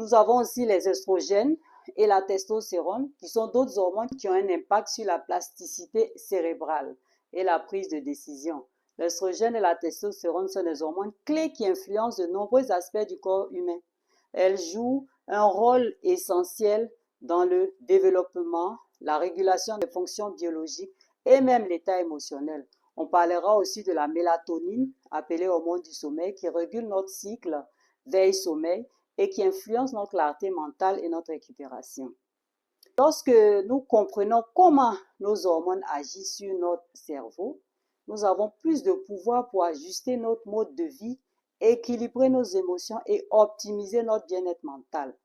Nous avons aussi les œstrogènes et la testostérone, qui sont d'autres hormones qui ont un impact sur la plasticité cérébrale et la prise de décision. L'œstrogène et la testostérone sont des hormones clés qui influencent de nombreux aspects du corps humain. Elles jouent un rôle essentiel dans le développement, la régulation des fonctions biologiques et même l'état émotionnel. On parlera aussi de la mélatonine, appelée hormone du sommeil, qui régule notre cycle veille-sommeil et qui influence notre clarté mentale et notre récupération. Lorsque nous comprenons comment nos hormones agissent sur notre cerveau, nous avons plus de pouvoir pour ajuster notre mode de vie, équilibrer nos émotions et optimiser notre bien-être mental.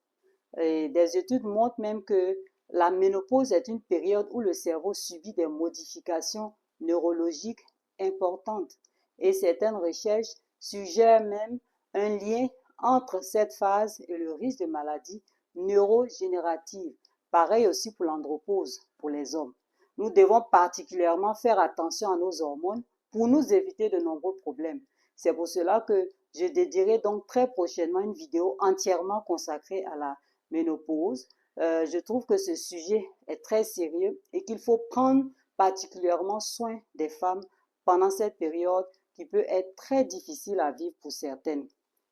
Et des études montrent même que la ménopause est une période où le cerveau subit des modifications neurologiques importantes. Et certaines recherches suggèrent même un lien entre cette phase et le risque de maladies neurogénératives. Pareil aussi pour l'andropause, pour les hommes. Nous devons particulièrement faire attention à nos hormones pour nous éviter de nombreux problèmes. C'est pour cela que je dédierai donc très prochainement une vidéo entièrement consacrée à la ménopause. Je trouve que ce sujet est très sérieux et qu'il faut prendre particulièrement soin des femmes pendant cette période qui peut être très difficile à vivre pour certaines.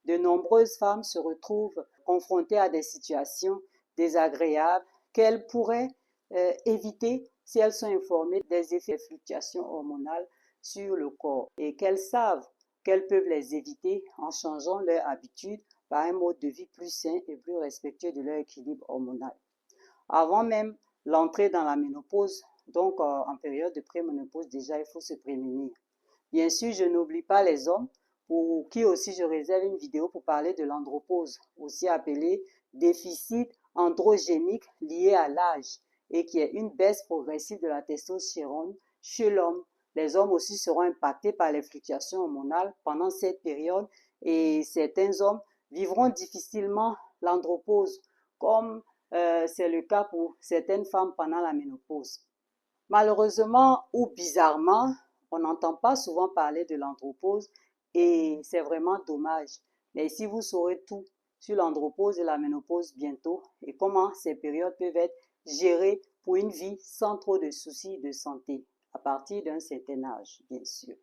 De nombreuses femmes se retrouvent confrontées à des situations désagréables qu'elles pourraient éviter si elles sont informées des effets de fluctuations hormonales sur le corps et qu'elles savent qu'elles peuvent les éviter en changeant leurs habitudes par un mode de vie plus sain et plus respectueux de leur équilibre hormonal. Avant même l'entrée dans la ménopause, donc en période de préménopause, déjà il faut se prémunir. Bien sûr, je n'oublie pas les hommes, pour qui aussi je réserve une vidéo pour parler de l'andropause, aussi appelée déficit androgénique lié à l'âge, et qui est une baisse progressive de la testostérone chez l'homme. Les hommes aussi seront impactés par les fluctuations hormonales pendant cette période et certains hommes vivront difficilement l'andropause, comme c'est le cas pour certaines femmes pendant la ménopause. Malheureusement ou bizarrement, on n'entend pas souvent parler de l'andropause et c'est vraiment dommage. Mais ici, vous saurez tout sur l'andropause et la ménopause bientôt et comment ces périodes peuvent être gérées pour une vie sans trop de soucis de santé à partir d'un certain âge, bien sûr.